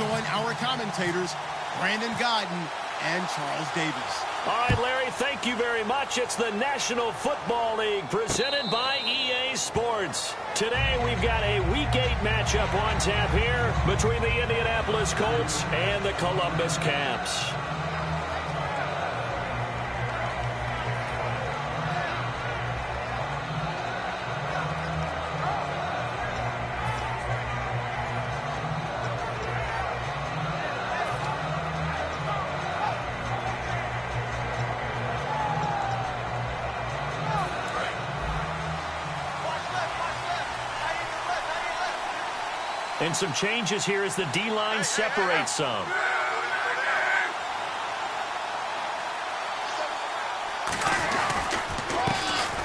join our commentators, Brandon Godden and Charles Davis. All right, Larry, thank you very much. It's the National Football League presented by EA Sports. Today we've got a Week 8 matchup on tap here between the Indianapolis Colts and the Columbus Caps. And some changes here as the D-line separates some.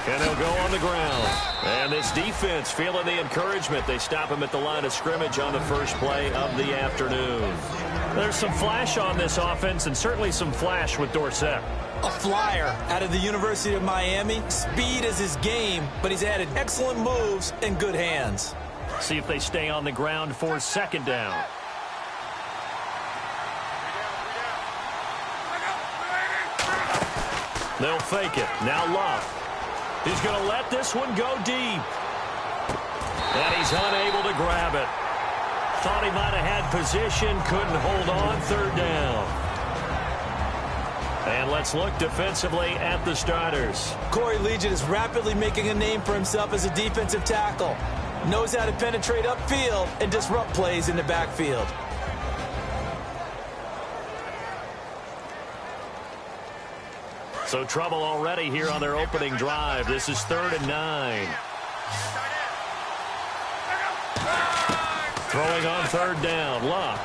And they'll go on the ground. And this defense feeling the encouragement. They stop him at the line of scrimmage on the first play of the afternoon. There's some flash on this offense and certainly some flash with Dorsett. A flyer out of the University of Miami. Speed is his game, but he's added excellent moves and good hands. See if they stay on the ground for second down. They'll fake it. Now Love. He's going to let this one go deep. And he's unable to grab it. Thought he might have had position. Couldn't hold on. Third down. And let's look defensively at the starters. Corey Legion is rapidly making a name for himself as a defensive tackle. Knows how to penetrate upfield and disrupt plays in the backfield. So trouble already here on their opening drive. This is 3rd and 9. Throwing on 3rd down. Luck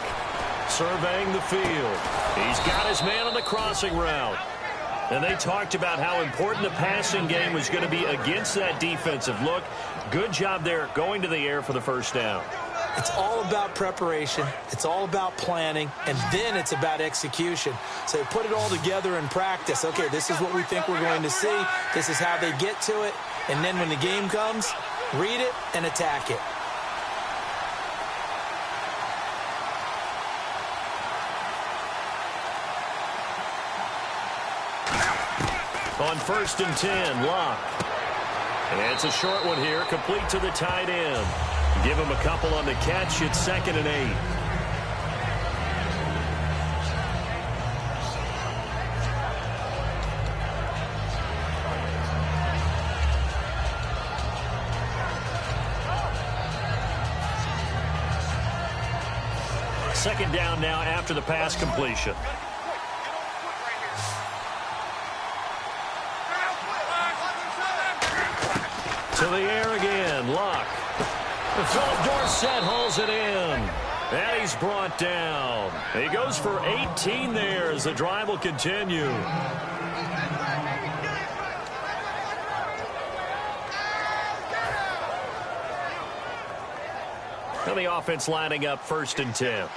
surveying the field. He's got his man on the crossing route. And they talked about how important the passing game was going to be against that defensive look. Good job there going to the air for the first down. It's all about preparation. It's all about planning. And then it's about execution. So they put it all together in practice. Okay, this is what we think we're going to see. This is how they get to it. And then when the game comes, read it and attack it. On 1st and 10, Locke. And it's a short one here, complete to the tight end. Give him a couple on the catch. It's 2nd and 8. Second down now after the pass completion. To the air again, Luck. Philip Dorsett hauls it in. And he's brought down. He goes for 18 there as the drive will continue. And the offense lining up 1st and 10.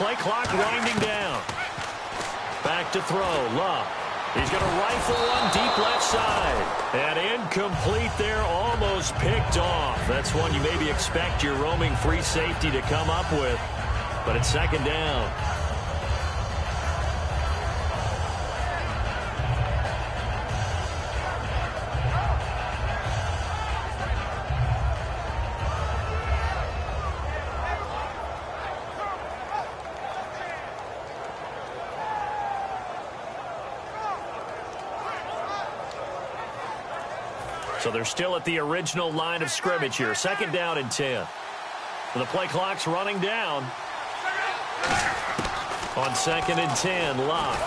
Play clock winding down. Back to throw. Love. He's going to rifle one deep left side. And incomplete there, almost picked off. That's one you maybe expect your roaming free safety to come up with. But it's 2nd down. So they're still at the original line of scrimmage here. 2nd down and 10. The play clock's running down. On 2nd and 10, Locke.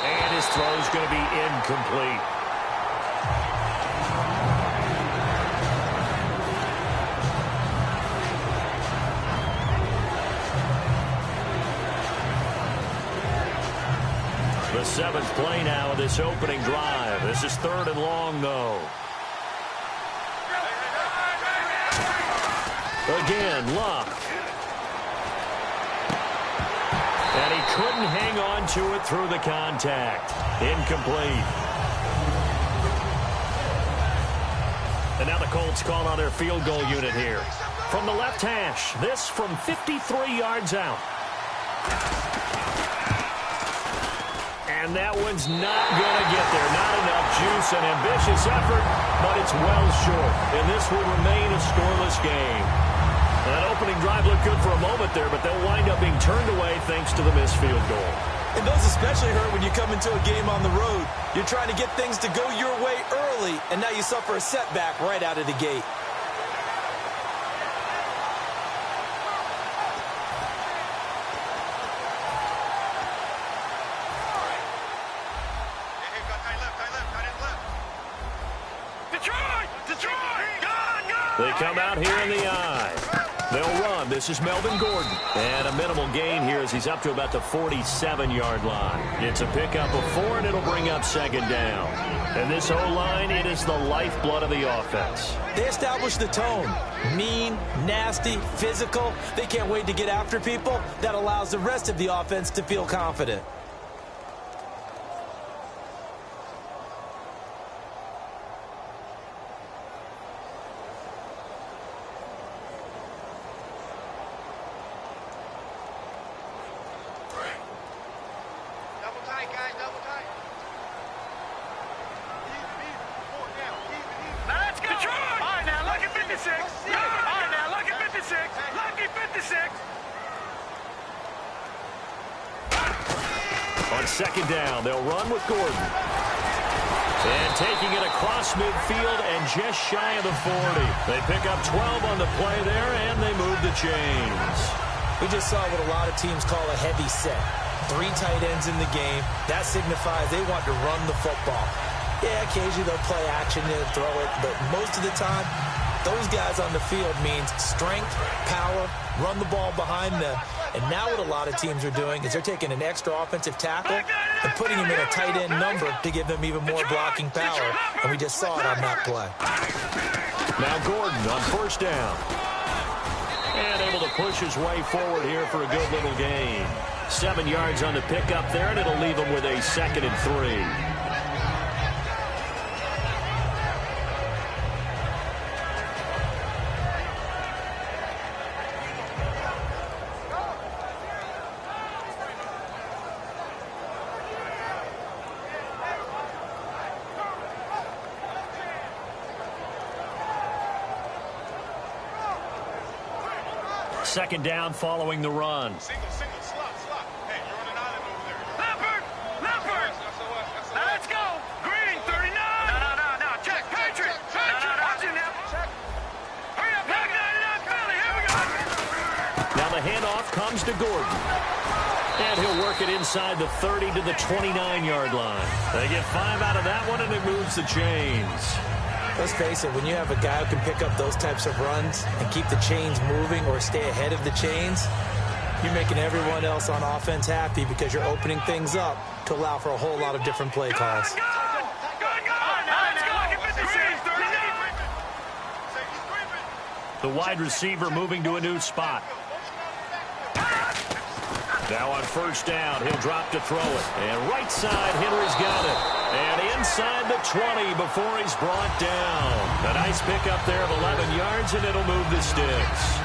And his throw's going to be incomplete. The 7th play now of this opening drive. This is 3rd and long, though. Again, Love. And he couldn't hang on to it through the contact. Incomplete. And now the Colts call on their field goal unit here. From the left hash, this from 53 yards out. And that one's not going to get there. Not enough juice, an ambitious effort, but it's well short. And this will remain a scoreless game. That opening drive looked good for a moment there, but they'll wind up being turned away thanks to the missed field goal. And those especially hurt when you come into a game on the road. You're trying to get things to go your way early, and now you suffer a setback right out of the gate. They come out here in the eye. They'll run. This is Melvin Gordon. And a minimal gain here as he's up to about the 47-yard line. It's a pickup of 4, and it'll bring up second down. And this O-line, it is the lifeblood of the offense. They establish the tone. Mean, nasty, physical. They can't wait to get after people. That allows the rest of the offense to feel confident. On second down, they'll run with Gordon. And taking it across midfield and just shy of the 40. They pick up 12 on the play there, and they move the chains. We just saw what a lot of teams call a heavy set. 3 tight ends in the game. That signifies they want to run the football. Yeah, occasionally they'll play action and throw it, but most of the time, those guys on the field means strength, power, run the ball behind them. And now what a lot of teams are doing is they're taking an extra offensive tackle and putting him in a tight end number to give them even more blocking power. And we just saw it on that play. Now Gordon on first down. And able to push his way forward here for a good little gain. 7 yards on the pickup there, and it'll leave him with a 2nd and 3. Second down following the run. Single, slot. Hey, you're on an island over there. Leopard! Let's go! Green, 39! No. Check, Patriot! Watch it now! Check. Hurry up, back 99, Philly, here we go! Now the handoff comes to Gordon. And he'll work it inside the 30 to the 29-yard line. They get 5 out of that one, and it moves the chains. Let's face it, when you have a guy who can pick up those types of runs and keep the chains moving or stay ahead of the chains, you're making everyone else on offense happy because you're opening things up to allow for a whole lot of different play calls. The wide receiver moving to a new spot. Now on first down, he'll drop to throw it. And right side, Henry's got it. And inside the 20 before he's brought down. A nice pickup there of 11 yards, and it'll move the sticks.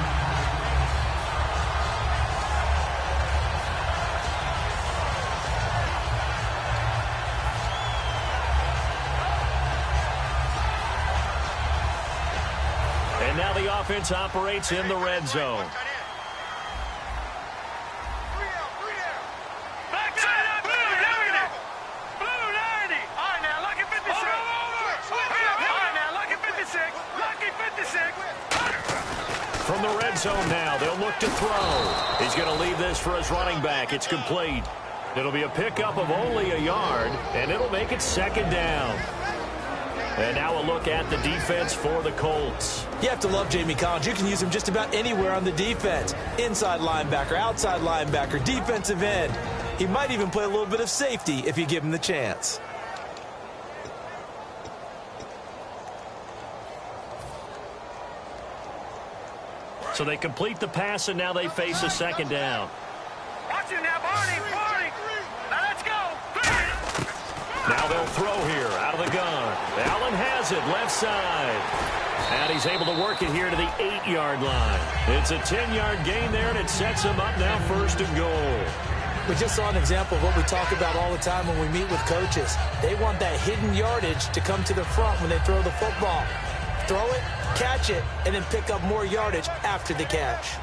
And now the offense operates in the red zone. From the red zone now, they'll look to throw. He's going to leave this for his running back. It's complete. It'll be a pickup of only a yard, and it'll make it second down. And now a look at the defense for the Colts. You have to love Jamie Collins. You can use him just about anywhere on the defense. Inside linebacker, outside linebacker, defensive end. He might even play a little bit of safety if you give him the chance. So they complete the pass, and now they face a second down. Watch it now, Barney. Now let's go. Now they'll throw here out of the gun. Allen has it left side. And he's able to work it here to the 8-yard line. It's a 10-yard gain there, and it sets him up now 1st and goal. We just saw an example of what we talk about all the time when we meet with coaches. They want that hidden yardage to come to the front when they throw the football. Throw it, catch it, and then pick up more yardage after the catch.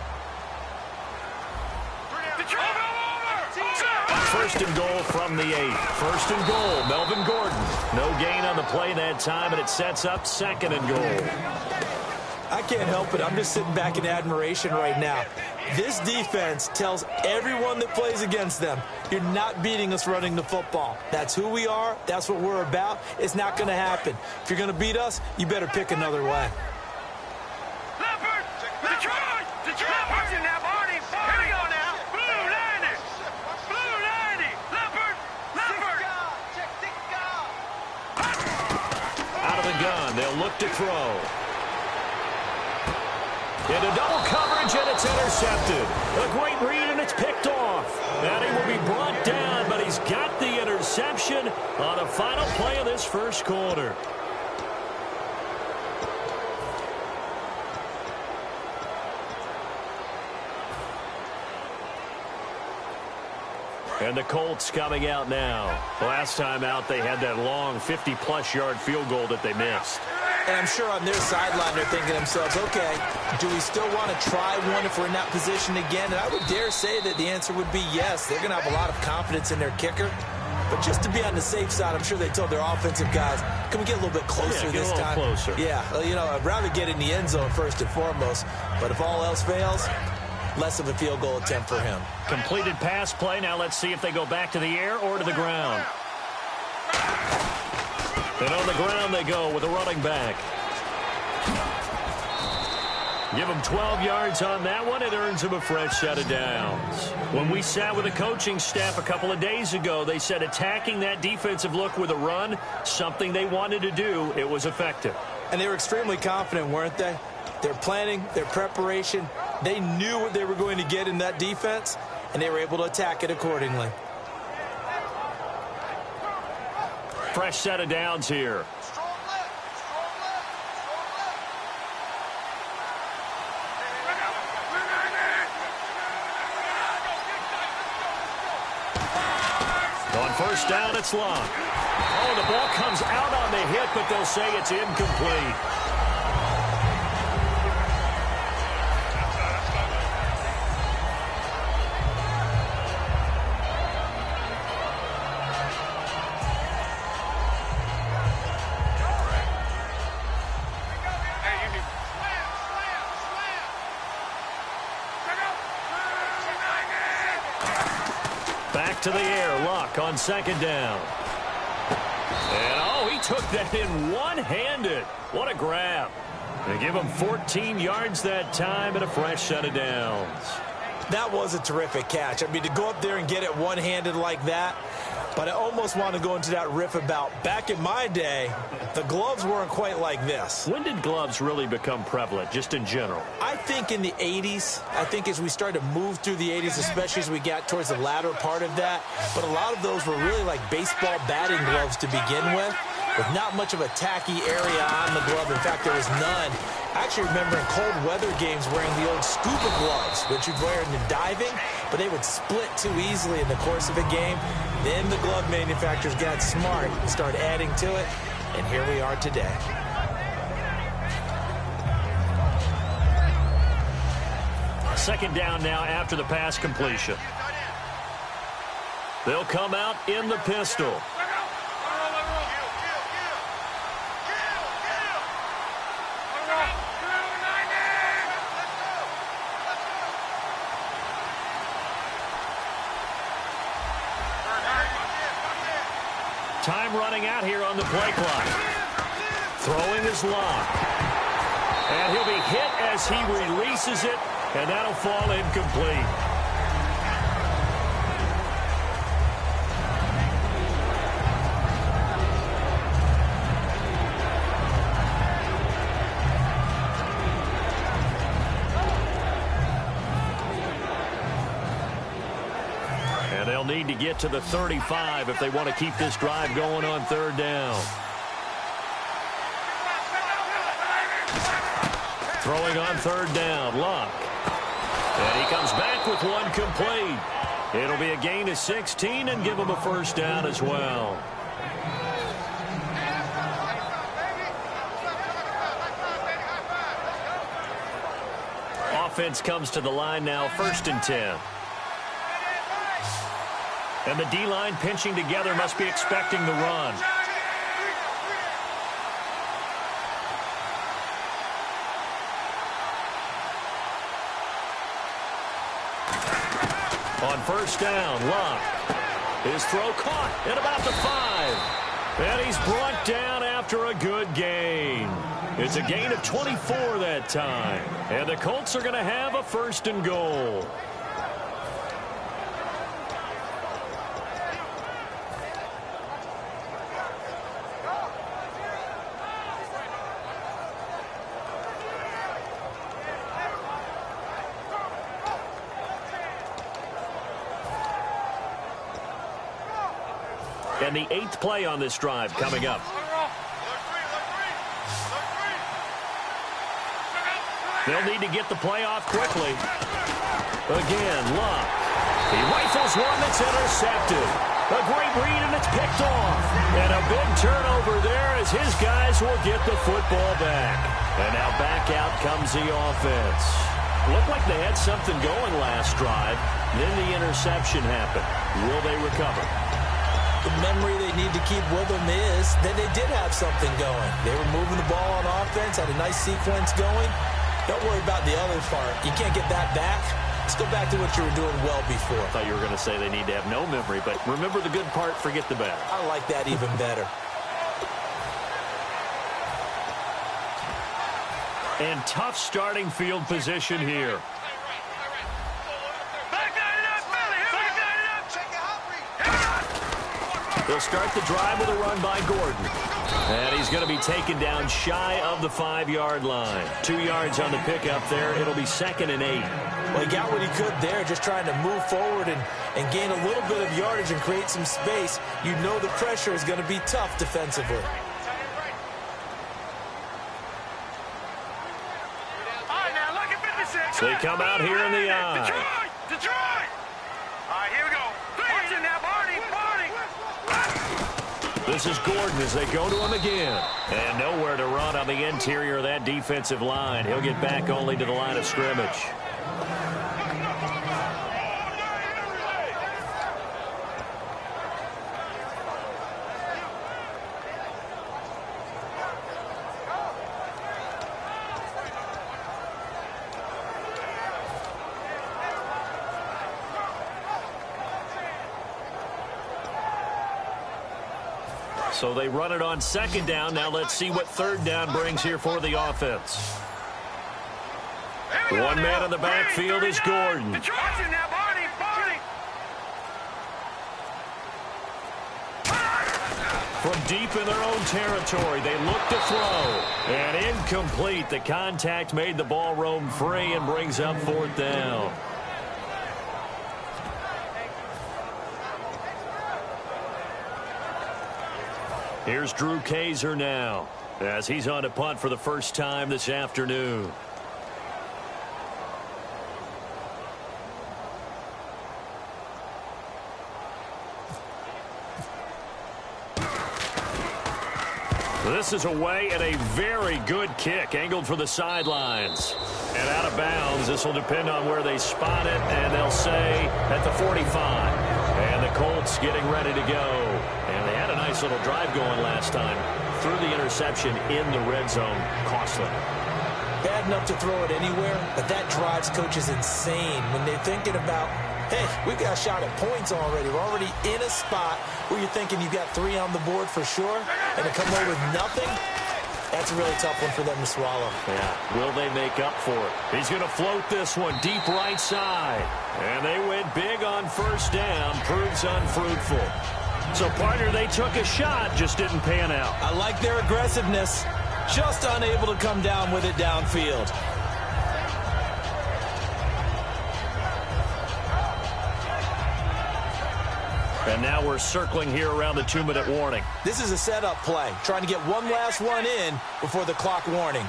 1st and goal from the 8. 1st and goal, Melvin Gordon. No gain on the play that time, and it sets up 2nd and goal. I can't help it. I'm just sitting back in admiration right now. This defense tells everyone that plays against them, you're not beating us running the football. That's who we are. That's what we're about. It's not going to happen. If you're going to beat us, you better pick another way. They'll look to throw. Into double coverage, and it's intercepted. A great read, and it's picked off. And he will be brought down, but he's got the interception on the final play of this first quarter. And the Colts coming out now. Last time out, they had that long 50-plus yard field goal that they missed. And I'm sure on their sideline they're thinking to themselves, okay, do we still want to try one if we're in that position again? And I would dare say that the answer would be yes. They're going to have a lot of confidence in their kicker. But just to be on the safe side, I'm sure they told their offensive guys, can we get a little bit closer this time? Closer. Yeah, you know, I'd rather get in the end zone first and foremost. But if all else fails, less of a field goal attempt for him. Completed pass play. Now let's see if they go back to the air or to the ground. And on the ground they go with a running back. Give him 12 yards on that one. It earns him a fresh set of downs. When we sat with the coaching staff a couple of days ago, they said attacking that defensive look with a run, something they wanted to do, it was effective. And they were extremely confident, weren't they? Their planning, their preparation, they knew what they were going to get in that defense, and they were able to attack it accordingly. Fresh set of downs here. On first down, it's Locke. Oh, the ball comes out on the hit, but they'll say it's incomplete. To the air, Luck on second down. And, oh, he took that in one-handed. What a grab. They give him 14 yards that time and a fresh set of downs. That was a terrific catch. I mean, to go up there and get it one-handed like that, but I almost want to go into that riff about back in my day, the gloves weren't quite like this. When did gloves really become prevalent, just in general? I think in the 80s. I think as we started to move through the 80s, especially as we got towards the latter part of that. But a lot of those were really like baseball batting gloves to begin with not much of a tacky area on the glove. In fact, there was none. I actually remember in cold weather games wearing the old scuba gloves, which you'd wear in the diving, but they would split too easily in the course of a game. Then the glove manufacturers got smart and started adding to it, and here we are today. Second down now after the pass completion. They'll come out in the pistol. Time running out here on the play clock. Throwing is Locke. And he'll be hit as he releases it, and that'll fall incomplete. They'll need to get to the 35 if they want to keep this drive going on third down. Throwing on third down, Luck. And he comes back with one complete. It'll be a gain of 16 and give him a first down as well. Offense comes to the line now, 1st and 10. And the D-line pinching together must be expecting the run. On first down, Luck. His throw caught at about the 5. And he's brought down after a good gain. It's a gain of 24 that time. And the Colts are going to have a 1st and goal. And the 8th play on this drive coming up. They'll need to get the play off quickly. Again, Luck. He rifles one that's intercepted. A great read, and it's picked off. And a big turnover there as his guys will get the football back. And now back out comes the offense. Looked like they had something going last drive. Then the interception happened. Will they recover? The memory they need to keep with them is that they did have something going. They were moving the ball on offense, had a nice sequence going. Don't worry about the other part. You can't get that back. Let's go back to what you were doing well before. I thought you were going to say they need to have no memory, but remember the good part, forget the bad. I like that even better. And tough starting field position here. They'll start the drive with a run by Gordon. And he's going to be taken down shy of the 5-yard line. 2 yards on the pickup there. It'll be 2nd and 8. Well, he got what he could there, just trying to move forward and gain a little bit of yardage and create some space. You know the pressure is going to be tough defensively. They come out here in the eye. Detroit! All right, here we go. Watch it now, Barney. This is Gordon as they go to him again. And nowhere to run on the interior of that defensive line. He'll get back only to the line of scrimmage. So they run it on 2nd down. Now let's see what 3rd down brings here for the offense. One man in the backfield is Gordon. From deep in their own territory, they look to throw. And incomplete. The contact made the ball roam free and brings up 4th down. Here's Drew Kaiser now as he's on to punt for the first time this afternoon. This is away and a very good kick angled for the sidelines. And out of bounds, this will depend on where they spot it, and they'll say at the 45. And the Colts getting ready to go. And they had a nice little drive going last time. Threw the interception in the red zone. Costly. Bad enough to throw it anywhere, but that drives coaches insane when they're thinking about, hey, we've got a shot at points already. We're already in a spot where you're thinking you've got 3 on the board for sure, and to come away with nothing, that's a really tough one for them to swallow. Yeah, will they make up for it? He's going to float this one deep right side. And they went big on 1st down. Proves unfruitful. So, partner, they took a shot, just didn't pan out. I like their aggressiveness. Just unable to come down with it downfield. And now we're circling here around the 2-minute warning. This is a setup play, trying to get one last one in before the clock warning.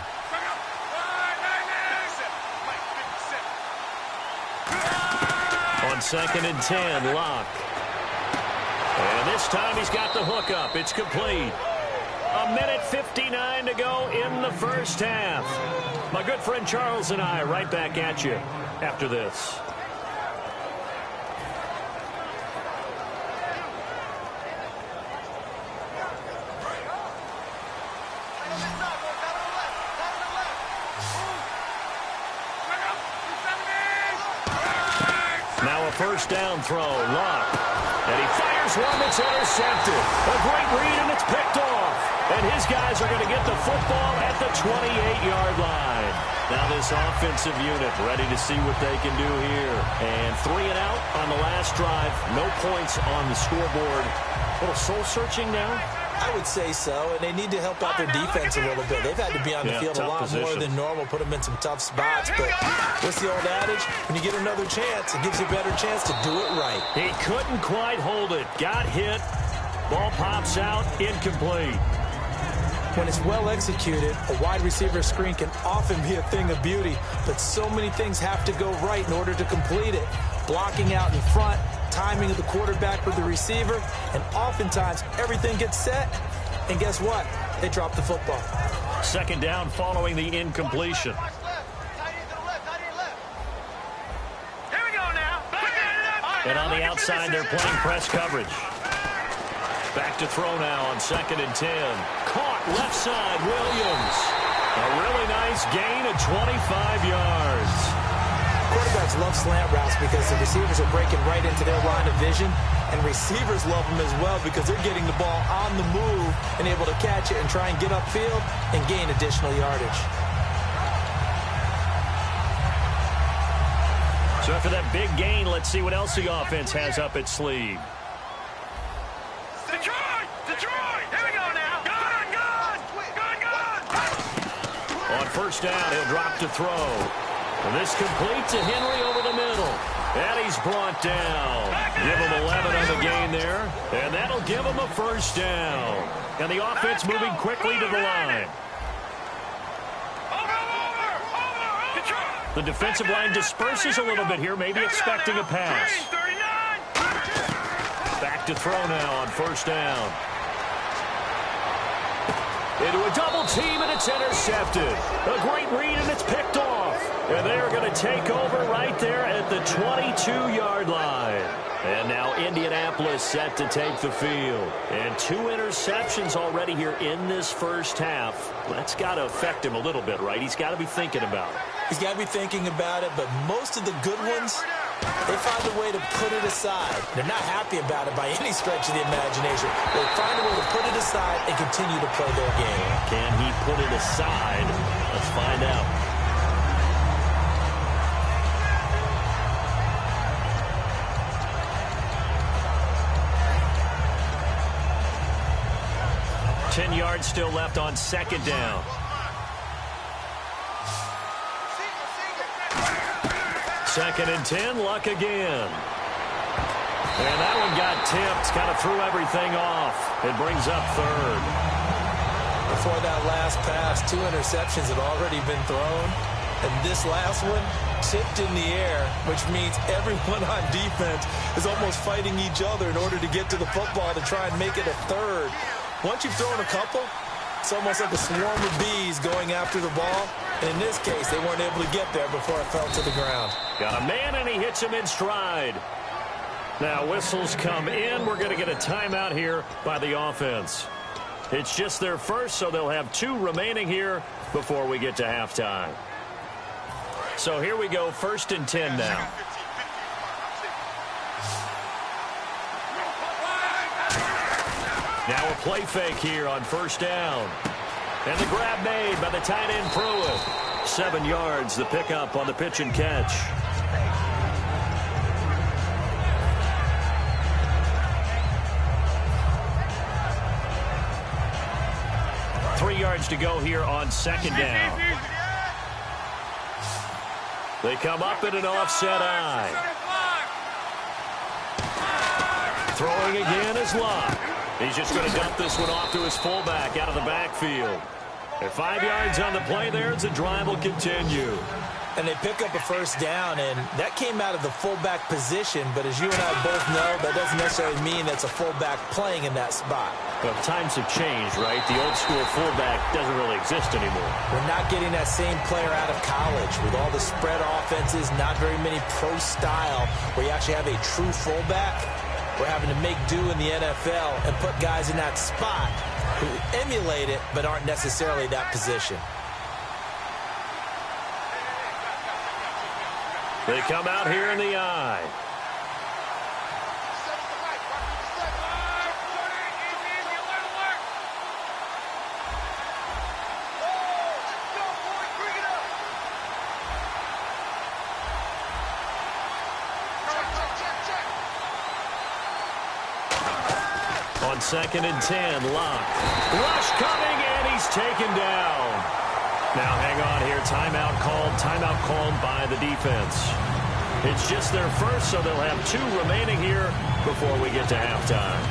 On 2nd and 10, Locke. And this time he's got the hook up. It's complete. 1:59 to go in the first half. My good friend Charles and I right back at you after this. Now a first down throw, Locke. And he fires one that's intercepted. A great read, and it's picked off. And his guys are going to get the football at the 28-yard line. Now this offensive unit ready to see what they can do here. And 3 and out on the last drive. No points on the scoreboard. A little soul-searching now? I would say so, and they need to help out their defense a little bit. They've had to be on the field a lot more than normal, put them in some tough spots. But what's the old adage? When you get another chance, it gives you a better chance to do it right. He couldn't quite hold it. Got hit. Ball pops out. Incomplete. When it's well executed, a wide receiver screen can often be a thing of beauty, but so many things have to go right in order to complete it. Blocking out in front, timing of the quarterback with the receiver, and oftentimes everything gets set, and guess what? They drop the football. Second down following the incompletion. Here we go now. And on the outside, they're playing press coverage. Back to throw now on 2nd and 10. Caught left side, Williams. A really nice gain of 25 yards. Quarterbacks love slant routes because the receivers are breaking right into their line of vision, and receivers love them as well because they're getting the ball on the move and able to catch it and try and get upfield and gain additional yardage. So after that big gain, let's see what else the offense has up its sleeve. Detroit! Detroit! Here we go now. Gun! Gun! Gun! Gun! On first down, he'll drop to throw. And this complete to Henry over the middle. And he's brought down. Give him 11 on the gain there. And that'll give him a first down. And the offense moving quickly to the line. Over! Detroit! The defensive line disperses a little bit here, maybe expecting a pass. 39! Back to throw now on first down. Into a double team, and it's intercepted. A great read, and it's picked off. And they are going to take over right there at the 22-yard line. And now Indianapolis set to take the field. And 2 interceptions already here in this first half. That's got to affect him a little bit, right? He's got to be thinking about it. He's got to be thinking about it, but most of the good ones, they find a way to put it aside. They're not happy about it by any stretch of the imagination. They find a way to put it aside and continue to play their game. Can he put it aside? Let's find out. Ten yards still left on second down. Second and 10, Luck again. And that one got tipped, kind of threw everything off. It brings up third. Before that last pass, 2 interceptions had already been thrown. And this last one tipped in the air, which means everyone on defense is almost fighting each other in order to get to the football to try and make it a third. Once you've thrown a couple, it's almost like a swarm of bees going after the ball. And in this case, they weren't able to get there before it fell to the ground. Got a man, and he hits him in stride. Now whistles come in. We're going to get a timeout here by the offense. It's just their first, so they'll have 2 remaining here before we get to halftime. So here we go, 1st and 10 now. Now a play fake here on first down. And the grab made by the tight end Pruitt. 7 yards, the pickup on the pitch and catch. Three yards to go here on second down. They come up in an offset eye. Throwing again is Love. He's just going to dump this one off to his fullback out of the backfield. At 5 yards on the play there, the drive will continue. And they pick up a first down, and that came out of the fullback position. But as you and I both know, that doesn't necessarily mean that's a fullback playing in that spot. Well, times have changed, right? The old-school fullback doesn't really exist anymore. We're not getting that same player out of college with all the spread offenses, not very many pro style, where you actually have a true fullback. We're having to make do in the NFL and put guys in that spot who emulate it but aren't necessarily that position. They come out here in the eye. On 2nd and 10, Locke. Rush coming, and he's taken down. Now hang on here. Timeout called by the defense. It's just their first, so they'll have 2 remaining here before we get to halftime.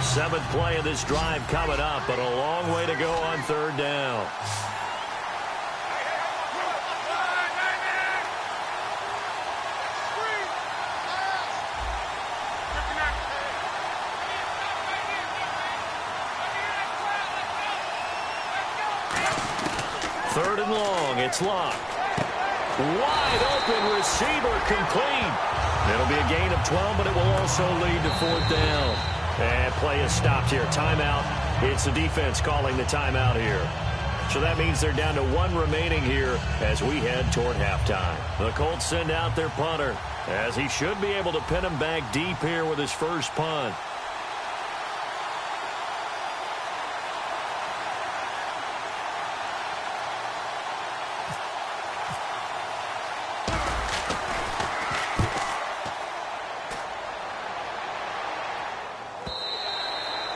Seventh play of this drive coming up, but a long way to go on 3rd down. Third and long, it's Locke. Wide open receiver, complete. It'll be a gain of 12, but it will also lead to 4th down. And play is stopped here. Timeout. It's the defense calling the timeout here. So that means they're down to 1 remaining here as we head toward halftime. The Colts send out their punter, as he should be able to pin him back deep here with his first punt.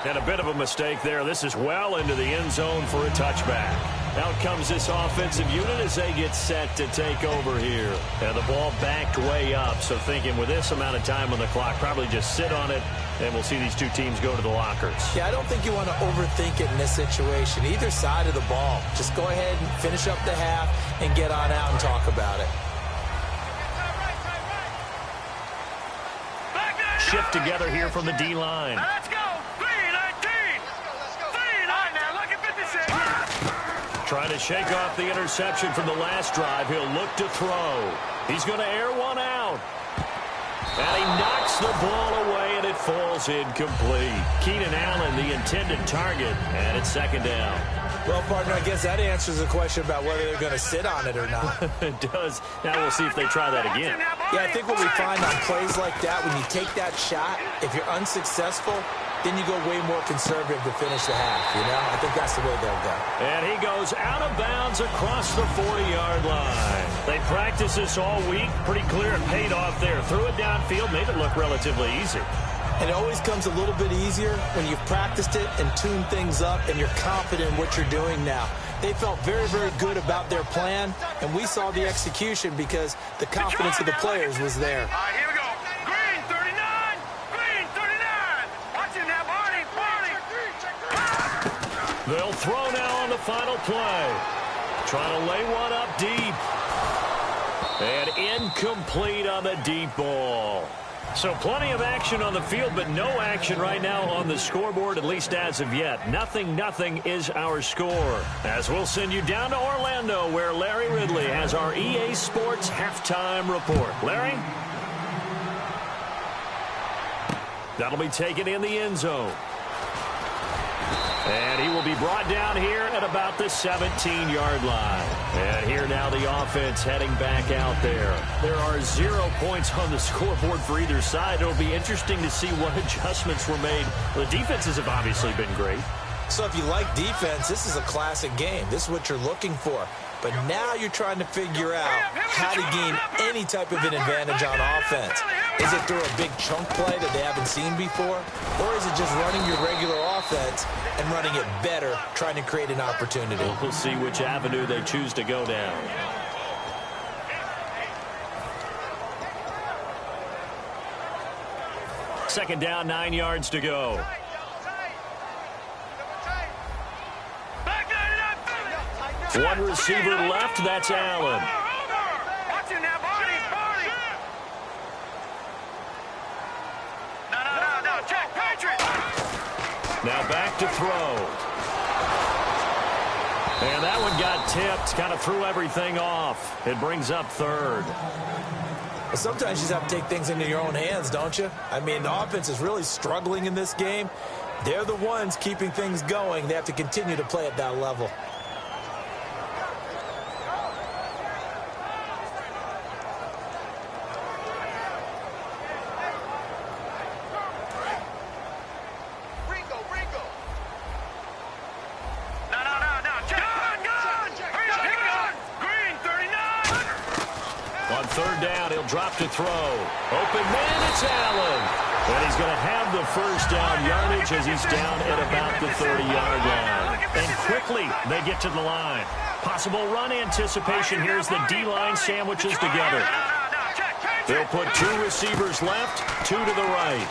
And a bit of a mistake there. This is well into the end zone for a touchback. Out comes this offensive unit as they get set to take over here. And the ball backed way up, so thinking with this amount of time on the clock, probably just sit on it, and we'll see these 2 teams go to the lockers. Yeah, I don't think you want to overthink it in this situation. Either side of the ball. Just go ahead and finish up the half and get on out and talk about it. Shift together here from the D-line. Let's go. 3-19. 3-9 now. Look at 56. Trying to shake off the interception from the last drive. He'll look to throw. He's going to air one out. And he knocks the ball away, and it falls incomplete. Keenan Allen, the intended target, and it's 2nd down. Well, partner, I guess that answers the question about whether they're going to sit on it or not. It does. Now we'll see if they try that again. Yeah, I think what we find on plays like that, when you take that shot, if you're unsuccessful, then you go way more conservative to finish the half, you know? I think that's the way they'll go. And he goes out of bounds across the 40-yard line. They practiced this all week. Pretty clear it paid off there. Threw it downfield, made it look relatively easy. And it always comes a little bit easier when you've practiced it and tuned things up and you're confident in what you're doing now. They felt very, very good about their plan, and we saw the execution because the confidence of the players was there. All right, here we go. Green 39. Green 39. Watch it now, Barney. They'll throw now on the final play. Trying to lay one up deep. And incomplete on the deep ball. So plenty of action on the field, but no action right now on the scoreboard, at least as of yet. 0-0 is our score. As we'll send you down to Orlando, where Larry Ridley has our EA Sports halftime report. Larry? That'll be taken in the end zone. And he will be brought down here at about the 17-yard line. And here now the offense heading back out there. There are 0 points on the scoreboard for either side. It'll be interesting to see what adjustments were made. The defenses have obviously been great. So if you like defense, this is a classic game. This is what you're looking for. But now you're trying to figure out how to gain any type of an advantage on offense. Is it through a big chunk play that they haven't seen before? Or is it just running your regular offense and running it better, trying to create an opportunity? We'll see which avenue they choose to go down. Second down, 9 yards to go. One receiver left, that's Allen. Now back to throw. And that one got tipped, kind of threw everything off. It brings up third. Well, sometimes you just have to take things into your own hands, don't you? I mean, the offense is really struggling in this game. They're the ones keeping things going. They have to continue to play at that level. Drop to throw. Open man, it's Allen. And he's going to have the first down yardage as he's down at about the 30-yard line. And quickly, they get to the line. Possible run anticipation here as the D-line sandwiches together. They'll put 2 receivers left, 2 to the right.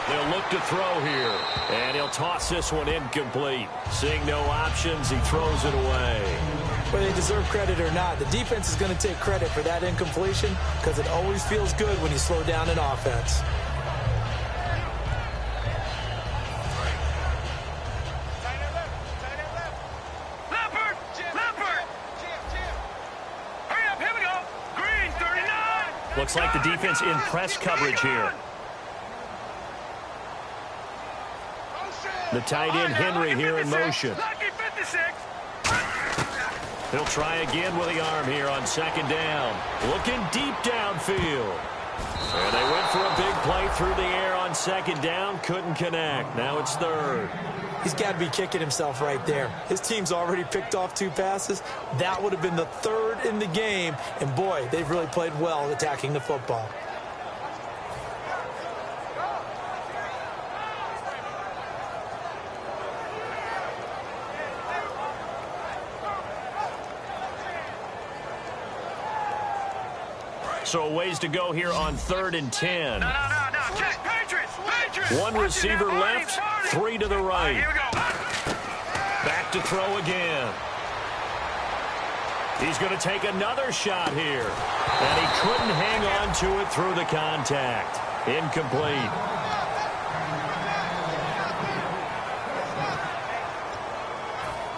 They'll look to throw here. And he'll toss this one incomplete. Seeing no options, he throws it away. Whether they deserve credit or not, the defense is going to take credit for that incompletion because it always feels good when you slow down an offense. Leopard! Hurry up, here we go! Green, 39! Looks like the defense in press coverage here. The tight end Henry here in motion. He'll try again with the arm here on second down. Looking deep downfield. And they went for a big play through the air on second down. Couldn't connect. Now it's third. He's got to be kicking himself right there. His team's already picked off 2 passes. That would have been the 3rd in the game. And, boy, they've really played well attacking the football. So a ways to go here on 3rd and 10. No. Check. Patriots. One receiver left, 3 to the right. Here we go. Back to throw again. He's going to take another shot here. And he couldn't hang on to it through the contact. Incomplete.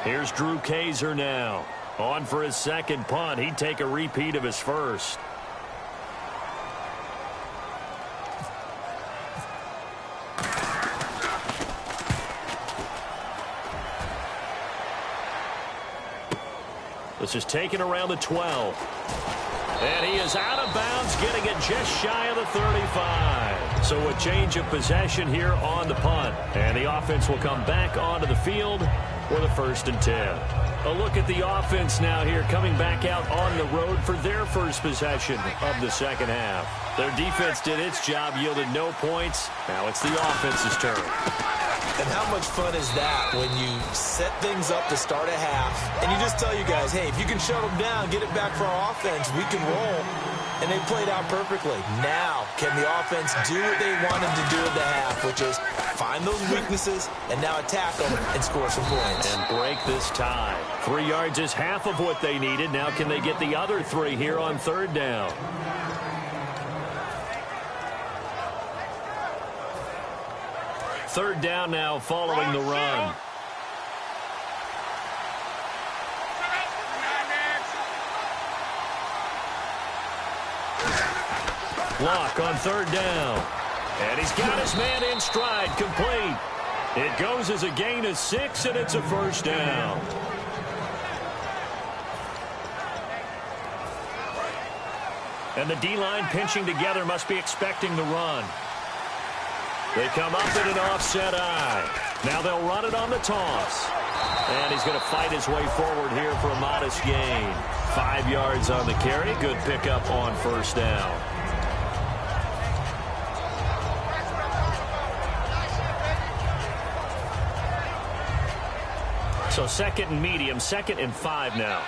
Here's Drew Kaiser now. On for his second punt. He'd take a repeat of his first. This is taken around the 12. And he is out of bounds, getting it just shy of the 35. So a change of possession here on the punt. And the offense will come back onto the field for the 1st and 10. A look at the offense now here, coming back out on the road for their first possession of the second half. Their defense did its job, yielded no points. Now it's the offense's turn. And how much fun is that when you set things up to start a half and you just tell you guys, hey, if you can shut them down, get it back for our offense, we can roll. And they played out perfectly. Now, can the offense do what they wanted to do at the half, which is find those weaknesses and now attack them and score some points. And break this tie. 3 yards is half of what they needed. Now can they get the other 3 here on 3rd down? Third down now following the run. Block on 3rd down. And he's got his man in stride, complete. It goes as a gain of 6, and it's a first down. And the D-line pinching together, must be expecting the run. They come up in an offset eye. Now they'll run it on the toss. And he's going to fight his way forward here for a modest gain. 5 yards on the carry. Good pickup on first down. So second and medium, 2nd and 5 now.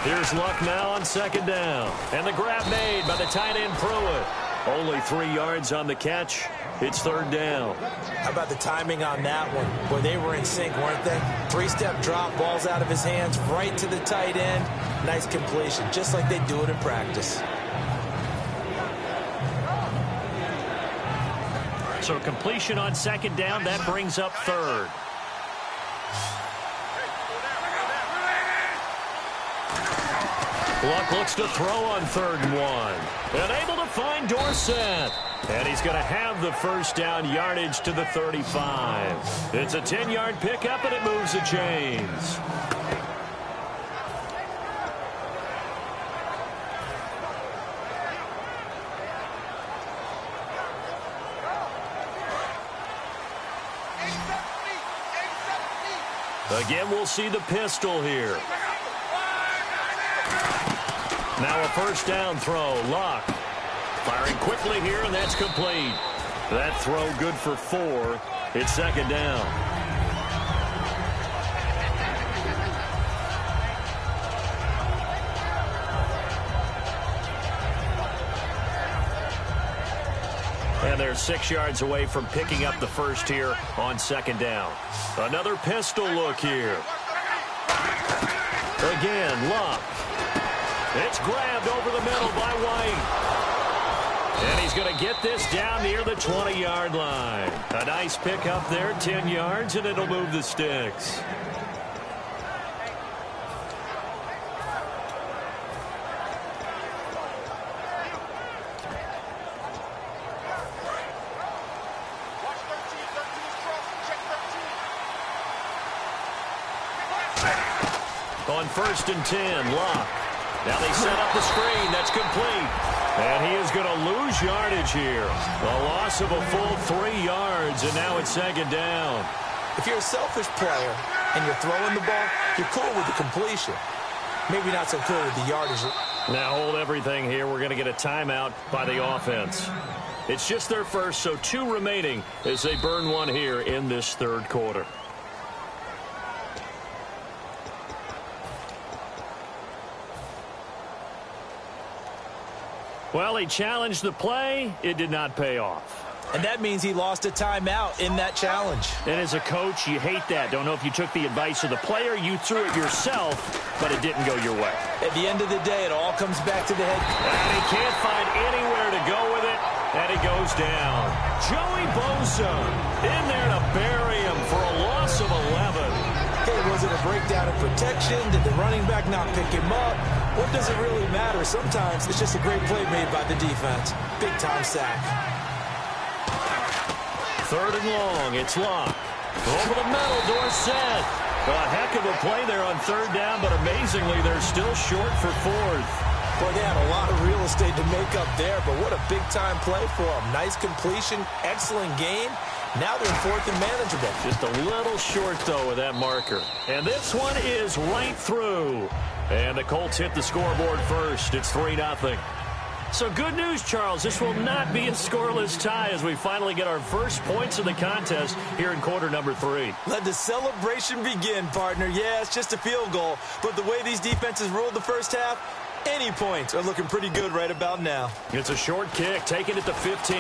Here's Luck now on 2nd down. And the grab made by the tight end Pruitt. Only 3 yards on the catch. It's 3rd down. How about the timing on that one? Boy, they were in sync, weren't they? 3-step drop, balls out of his hands, right to the tight end. Nice completion, just like they do it in practice. So completion on 2nd down, that brings up 3rd. Luck looks to throw on 3rd and 1. And able to find Dorsett. And he's going to have the first down yardage to the 35. It's a 10-yard pickup, and it moves the chains. Again, we'll see the pistol here. Now a first down throw. Luck firing quickly here, and that's complete. That throw good for 4. It's 2nd down. And they're 6 yards away from picking up the first here on 2nd down. Another pistol look here. Again, Luck. It's grabbed over the middle by White. And he's going to get this down near the 20-yard line. A nice pickup there, 10 yards, and it'll move the sticks. On 1st and 10, Luck. Now they set up the screen. That's complete. And he is going to lose yardage here. A loss of a full 3 yards, and now it's 2nd down. If you're a selfish player and you're throwing the ball, you're cool with the completion. Maybe not so cool with the yardage. Now hold everything here. We're going to get a timeout by the offense. It's just their first, so 2 remaining as they burn 1 here in this 3rd quarter. Well, he challenged the play. It did not pay off. And that means he lost a timeout in that challenge. And as a coach, you hate that. Don't know if you took the advice of the player, you threw it yourself, but it didn't go your way. At the end of the day, it all comes back to the head. And he can't find anywhere to go with it, and he goes down. Joey Bosa in there to bury him for a loss of 11. Hey, was it a breakdown in protection? Did the running back not pick him up? What does it really matter? Sometimes it's just a great play made by the defense. Big-time sack. 3rd and long. It's Luck. Over the middle, Dorsett. A heck of a play there on 3rd down, but amazingly, they're still short for 4th. Boy, they had a lot of real estate to make up there, but what a big-time play for them. Nice completion, excellent game. Now they're in 4th and manageable. Just a little short, though, with that marker. And this one is right through. And the Colts hit the scoreboard first. It's 3-0. So good news, Charles. This will not be a scoreless tie as we finally get our first points of the contest here in quarter number 3. Let the celebration begin, partner. Yeah, it's just a field goal. But the way these defenses ruled the first half, any points are looking pretty good right about now. It's a short kick, taking it to 15.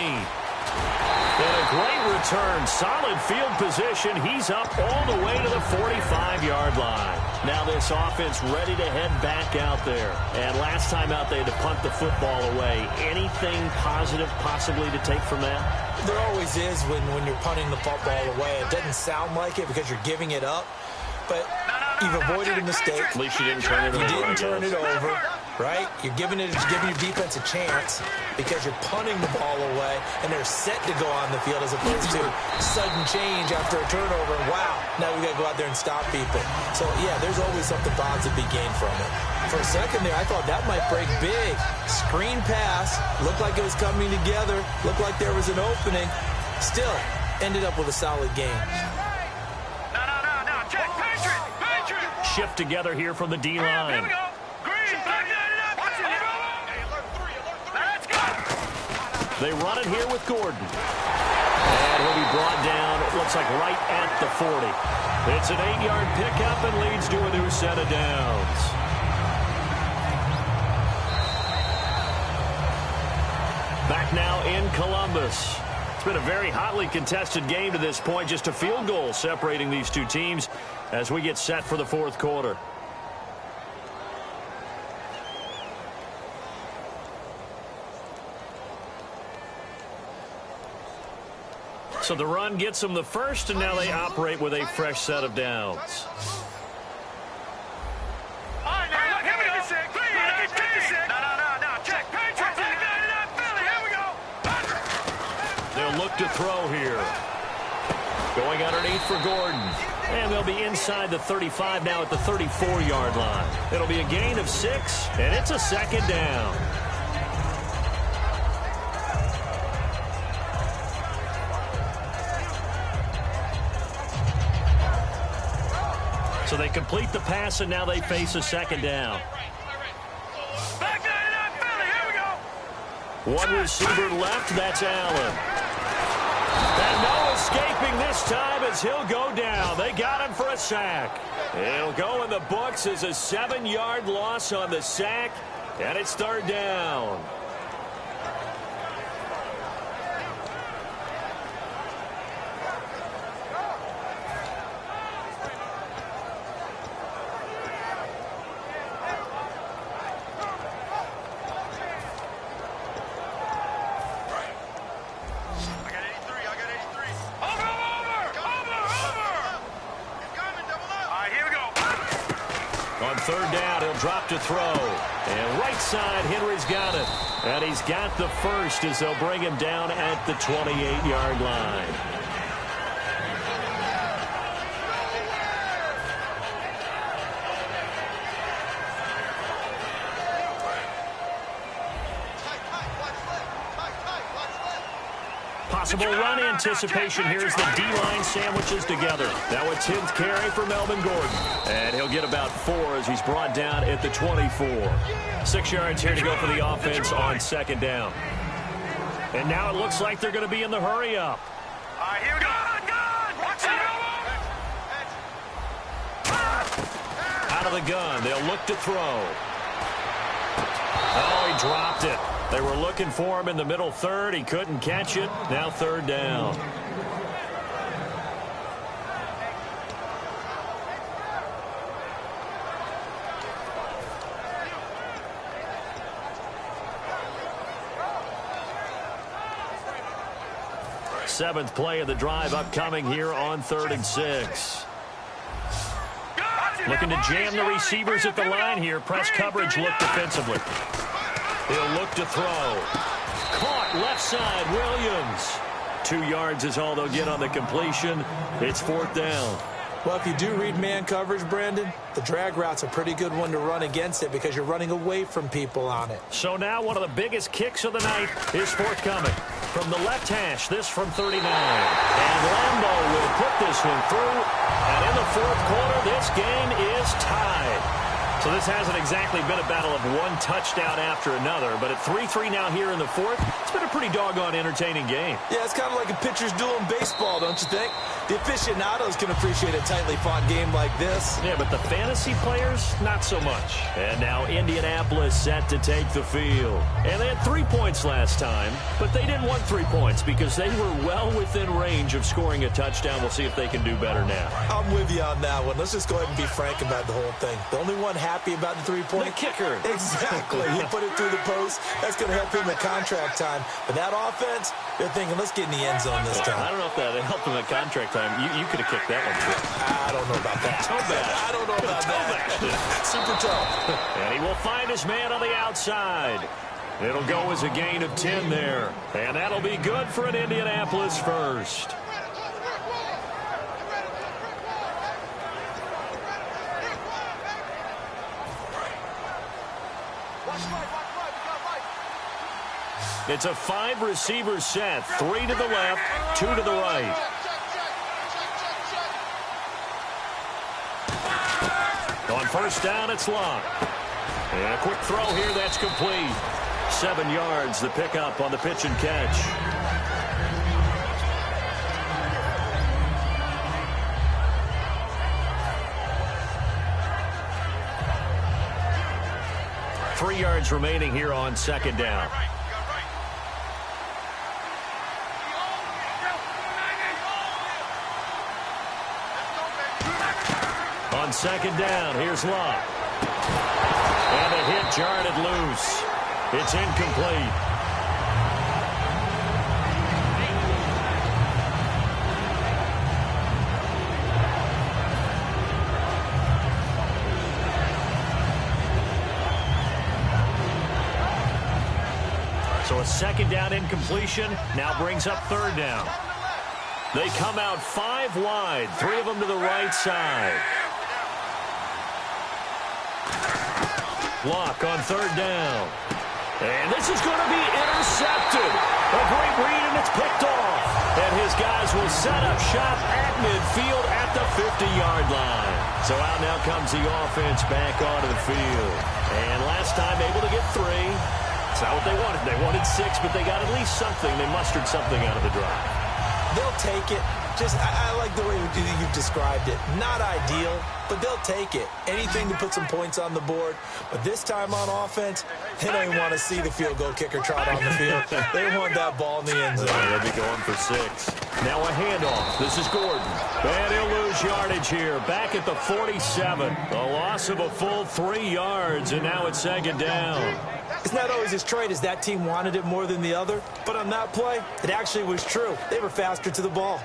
And a great return. Solid field position. He's up all the way to the 45-yard line. Now this offense ready to head back out there. And last time out they had to punt the football away. Anything positive possibly to take from that? There always is when you're punting the football away. It doesn't sound like it because you're giving it up. But you've avoided a mistake. At least you didn't turn it over. You didn't turn it over, right? You're giving your defense a chance because you're punting the ball away, and they're set to go on the field as opposed to sudden change after a turnover. And wow, now we got to go out there and stop people. So, yeah, there's always something positive to be gained from it. For a second there, I thought that might break big. Screen pass. Looked like it was coming together. Looked like there was an opening. Still, ended up with a solid game. Shift together here from the D-line. Here we go. Green, back that up. Watch it. Hey, alert 3, alert 3. Let's go. They run it here with Gordon. And he'll be brought down, it looks like right at the 40. It's an 8-yard pickup and leads to a new set of downs. Back now in Columbus. It's been a very hotly contested game to this point. Just a field goal separating these two teams as we get set for the fourth quarter. So the run gets them the first, and now they operate with a fresh set of downs. All right, now, look, here we go. No. Check. Patriots. Philly, here we go. They'll look to throw here. Going underneath for Gordon. And they'll be inside the 35 now at the 34-yard line. It'll be a gain of 6, and it's a second down. So they complete the pass, and now they face a second down. Back 99, Philly, here we go. One receiver left, that's Allen. And no escaping this time as he'll go down. They got him for a sack. It'll go in the books as a 7-yard loss on the sack, and it's third down. Third down, he'll drop to throw. And right side, Henry's got it. And he's got the first as they'll bring him down at the 28-yard line. Possible run anticipation. Here's the D-line sandwiches together. Now a 10th carry for Melvin Gordon. And he'll get about 4 as he's brought down at the 24. 6 yards here to go for the offense on second down. And now it looks like they're going to be in the hurry up. All right, here we go. Watch out. Out of the gun. They'll look to throw. Oh, he dropped it. They were looking for him in the middle third. He couldn't catch it. Now third down. Seventh play of the drive upcoming here on 3rd and 6. Looking to jam the receivers at the line here. Press coverage look defensively. He'll look to throw. Caught left side, Williams. 2 yards is all they'll get on the completion. It's fourth down. Well, if you do read man coverage, Brandon, the drag route's a pretty good one to run against it because you're running away from people on it. So now one of the biggest kicks of the night is forthcoming. From the left hash, this from 39. And Lambeau will put this one through. And in the fourth quarter, this game is tied. So this hasn't exactly been a battle of one touchdown after another, but at 3-3 now here in the fourth, it's been a pretty doggone entertaining game. Yeah, it's kind of like a pitcher's duel in baseball, don't you think? The aficionados can appreciate a tightly fought game like this. Yeah, but the fantasy players, not so much. And now Indianapolis set to take the field. And they had 3 points last time, but they didn't want 3 points because they were well within range of scoring a touchdown. We'll see if they can do better now. I'm with you on that one. Let's just go ahead and be frank about the whole thing. The only one happy about the 3-point. The kicker. Exactly. He put it through the post. That's going to help him at contract time. But that offense, they're thinking, let's get in the end zone this time. I don't know if that helped him at contract time. You could have kicked that one through. I don't know about that. Toe bash. I don't know about that. Super toe. And he will find his man on the outside. It'll go as a gain of 10 there. And that'll be good for an Indianapolis first. It's a 5-receiver set. 3 to the left, 2 to the right. On first down, it's Locke. And a quick throw here, that's complete. 7 yards, the pickup on the pitch and catch. Three yards remaining here on second down. On second down, here's Luck. And a hit jarred it loose. It's incomplete. So a second down incompletion now brings up third down. They come out 5 wide, 3 of them to the right side. Block on third down. And this is going to be intercepted. A great read, and it's picked off. And his guys will set up shop at midfield at the 50-yard line. So out now comes the offense back onto the field. And last time able to get 3. It's not what they wanted. They wanted 6, but they got at least something. They mustered something out of the drive. They'll take it. I like the way you've described it. Not ideal, but they'll take it. Anything to put some points on the board. But this time on offense, they don't even want to see the field goal kicker trot on the field. They want that ball in the end zone. They'll be going for 6. Now a handoff. This is Gordon. And he'll lose yardage here. Back at the 47. A loss of a full 3 yards, and now it's second down. It's not always as straight as that team wanted it more than the other, but on that play, it actually was true. They were faster to the ball.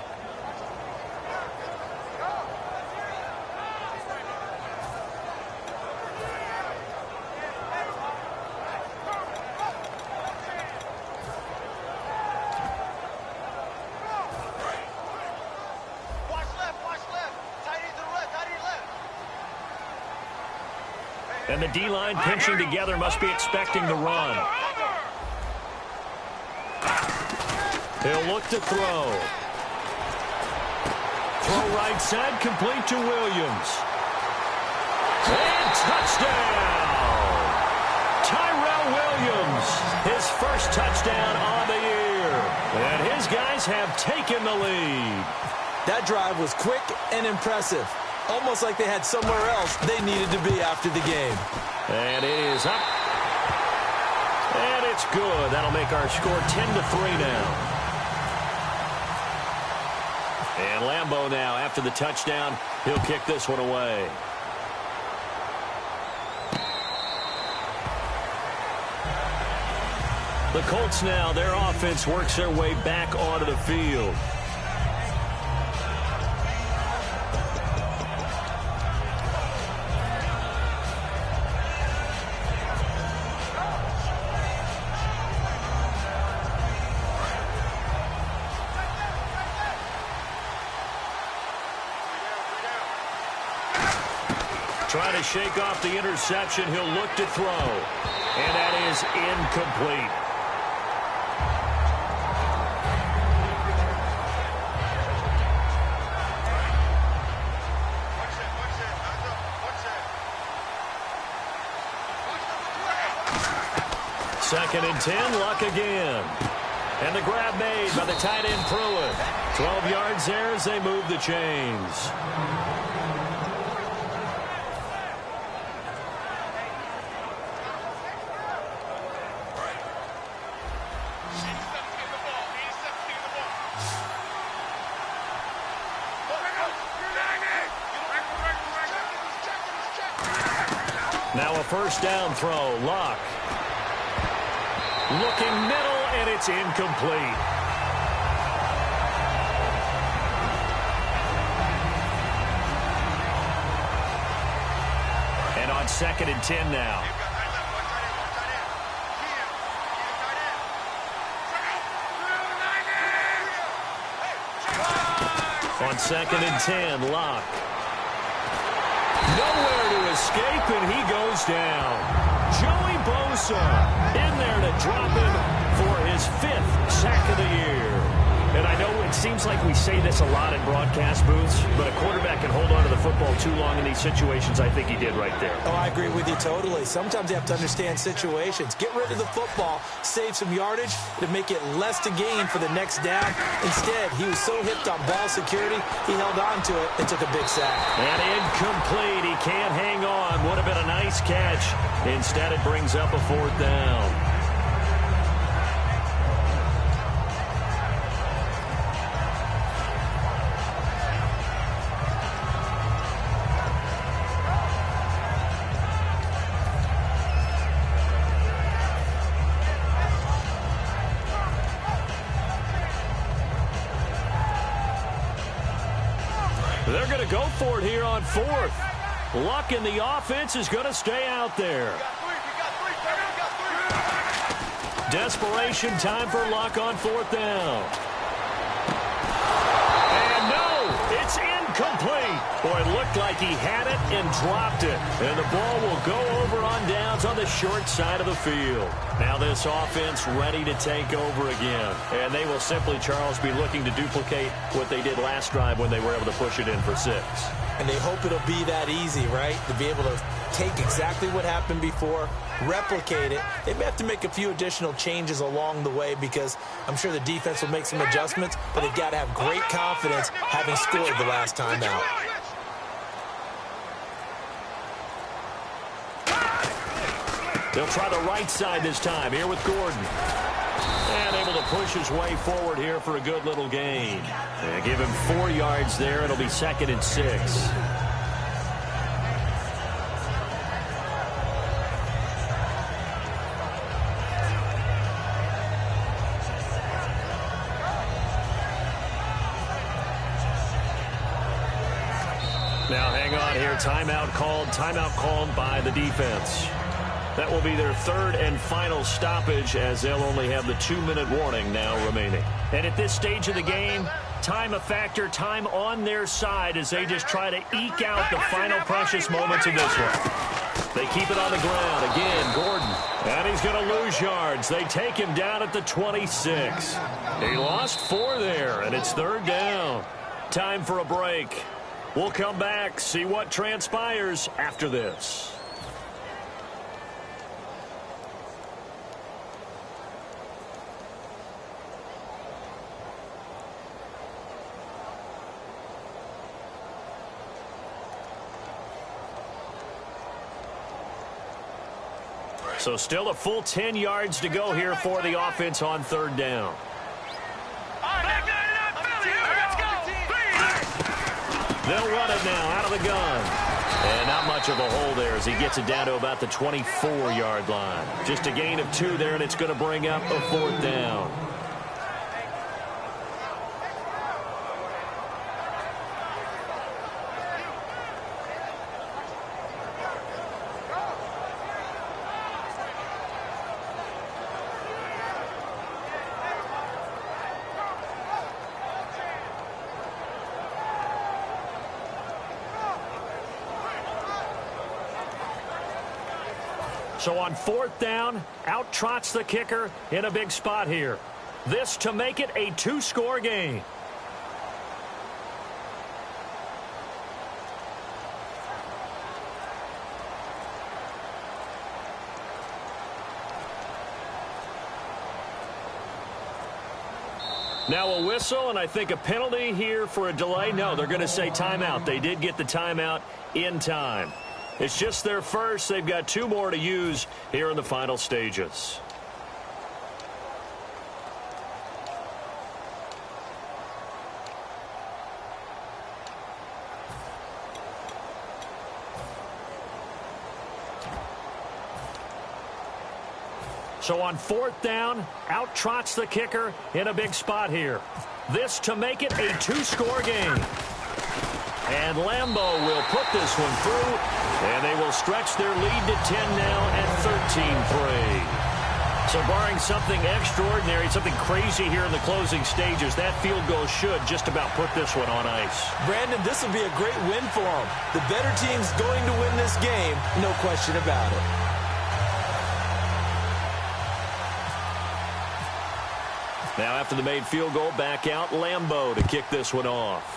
And the D-line pinching together must be expecting the run. He'll look to throw. Throw right side, complete to Williams. And touchdown! Tyrell Williams, his first touchdown on the year. And his guys have taken the lead. That drive was quick and impressive. Almost like they had somewhere else they needed to be after the game. And it is up. And it's good. That'll make our score 10-3 now. And Lambeau now, after the touchdown, he'll kick this one away. The Colts now, their offense works their way back onto the field. Trying to shake off the interception. He'll look to throw. And that is incomplete. Second and 10, Luck again. And the grab made by the tight end Pruitt. 12 yards there as they move the chains. Now a first down throw, Luck. Looking middle, and it's incomplete. And on second and 10 now. On second and 10, Luck. Nowhere to escape, and he goes down. Joey Bosa in there to drop him for his 5th sack of the year. And I know it seems like we say this a lot in broadcast booths, but a quarterback can hold on to the football too long in these situations. I think he did right there. Oh, I agree with you totally. Sometimes you have to understand situations. Get rid of the football, save some yardage to make it less to gain for the next down. Instead, he was so hipped on ball security, he held on to it and took a big sack. And incomplete. He can't hang on. Would have been a nice catch. Instead, it brings up a 4th down. They're going to go for it here on 4th. Luck in the offense is going to stay out there. Desperation time for Luck on 4th down. And no, it's incomplete. Boy, it looked like he had it and dropped it. And the ball will go over on downs on the short side of the field. Now this offense ready to take over again. And they will simply, Charles, be looking to duplicate what they did last drive when they were able to push it in for 6. And they hope it'll be that easy, right? To be able to take exactly what happened before, replicate it. They may have to make a few additional changes along the way because I'm sure the defense will make some adjustments, but they've got to have great confidence having scored the last time out. They'll try the right side this time here with Gordon. And able to push his way forward here for a good little gain. And give him 4 yards there. It'll be 2nd and 6. Now hang on here. Timeout called by the defense. That will be their 3rd and final stoppage as they'll only have the 2-minute warning now remaining. And at this stage of the game, time a factor, time on their side as they just try to eke out the final precious moments of this one. They keep it on the ground. Again, Gordon. And he's going to lose yards. They take him down at the 26. He lost 4 there, and it's 3rd down. Time for a break. We'll come back, see what transpires after this. So still a full 10 yards to go here for the offense on 3rd down. They'll run it now out of the gun. And not much of a hole there as he gets it down to about the 24-yard line. Just a gain of 2 there, and it's going to bring up a 4th down. So on 4th down, out trots the kicker in a big spot here. This to make it a 2-score game. Now a whistle, and I think a penalty here for a delay. No, they're going to say timeout. They did get the timeout in time. It's just their first. They've got 2 more to use here in the final stages. So on 4th down, out trots the kicker in a big spot here. This to make it a 2-score game. And Lambeau will put this one through, and they will stretch their lead to 10 now at 13-3. So barring something extraordinary, something crazy here in the closing stages, that field goal should just about put this one on ice. Brandon, this will be a great win for them. The better team's going to win this game, no question about it. Now after the made field goal, back out Lambeau to kick this one off.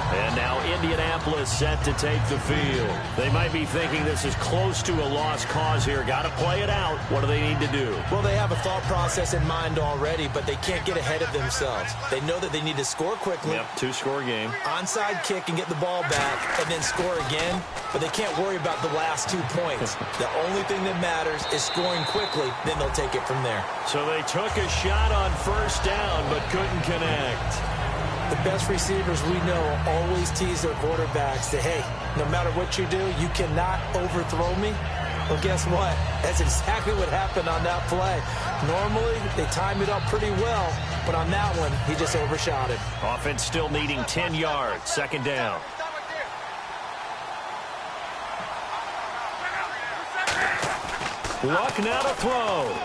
And now Indianapolis set to take the field. They might be thinking this is close to a lost cause here. Got to play it out. What do they need to do? Well, they have a thought process in mind already, but they can't get ahead of themselves. They know that they need to score quickly. Yep, two-score game. Onside kick and get the ball back and then score again, but they can't worry about the last 2 points. The only thing that matters is scoring quickly, then they'll take it from there. So they took a shot on first down but couldn't connect. The best receivers we know always tease their quarterbacks that, hey, no matter what you do, you cannot overthrow me. Well, guess what? That's exactly what happened on that play. Normally, they time it up pretty well, but on that one, he just overshot it. Offense still needing 10 yards, second down. Luck now to throw.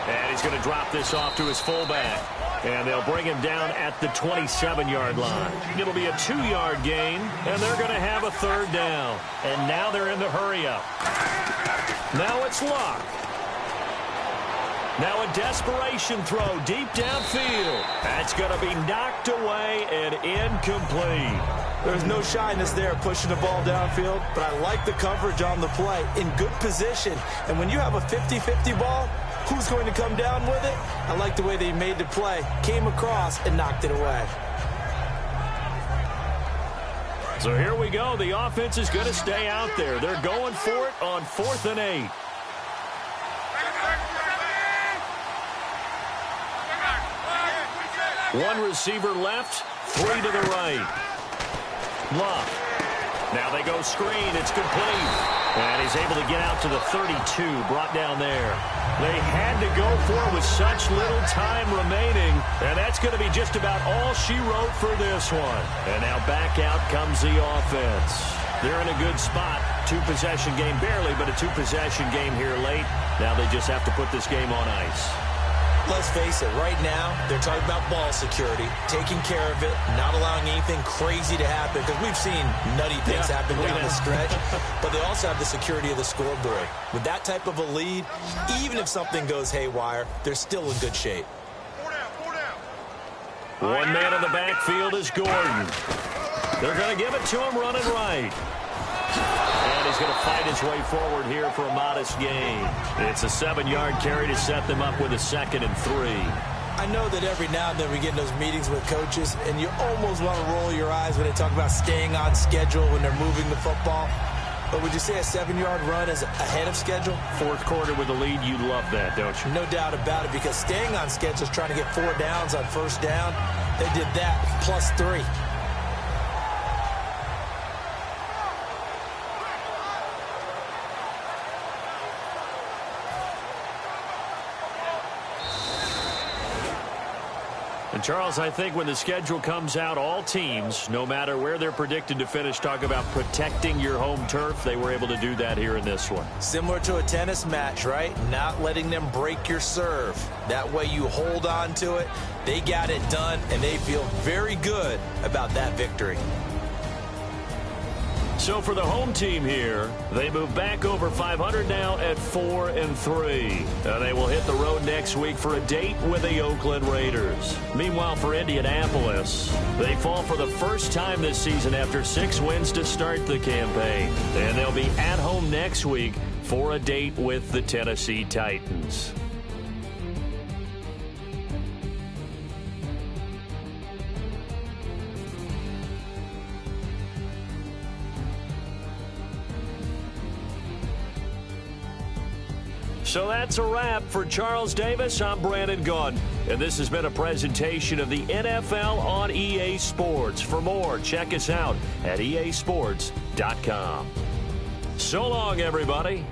And he's going to drop this off to his fullback. And they'll bring him down at the 27-yard line. It'll be a 2-yard gain, and they're going to have a third down. And now they're in the hurry-up. Now it's Luck. Now a desperation throw deep downfield. That's going to be knocked away and incomplete. There's no shyness there pushing the ball downfield, but I like the coverage on the play. In good position. And when you have a 50-50 ball, who's going to come down with it? I like the way they made the play, came across, and knocked it away. So here we go. The offense is going to stay out there. They're going for it on 4th and 8. One receiver left, 3 to the right. Love. Now they go screen. It's complete. And he's able to get out to the 32, brought down there. They had to go for it with such little time remaining, and that's going to be just about all she wrote for this one. And now back out comes the offense. They're in a good spot. 2-possession game, barely, but a 2-possession game here late. Now they just have to put this game on ice. Let's face it, right now, they're talking about ball security, taking care of it, not allowing anything crazy to happen, because we've seen nutty things happen down the stretch, but they also have the security of the scoreboard. With that type of a lead, even if something goes haywire, they're still in good shape. 4 down. One man in the backfield is Gordon. They're going to give it to him running right. And he's going to fight his way forward here for a modest gain. It's a 7-yard carry to set them up with a 2nd and 3. I know that every now and then we get in those meetings with coaches, and you almost want to roll your eyes when they talk about staying on schedule when they're moving the football. But would you say a 7-yard run is ahead of schedule? 4th quarter with a lead, you love that, don't you? No doubt about it, because staying on schedule is trying to get 4 downs on first down. They did that plus 3. And Charles, I think when the schedule comes out, all teams, no matter where they're predicted to finish, talk about protecting your home turf. They were able to do that here in this one. Similar to a tennis match, right? Not letting them break your serve. That way you hold on to it. They got it done, and they feel very good about that victory. So for the home team here, they move back over 500 now at 4 and 3. They will hit the road next week for a date with the Oakland Raiders. Meanwhile, for Indianapolis, they fall for the first time this season after 6 wins to start the campaign. And they'll be at home next week for a date with the Tennessee Titans. So that's a wrap for Charles Davis. I'm Brandon Gunn, and this has been a presentation of the NFL on EA Sports. For more, check us out at easports.com. So long, everybody.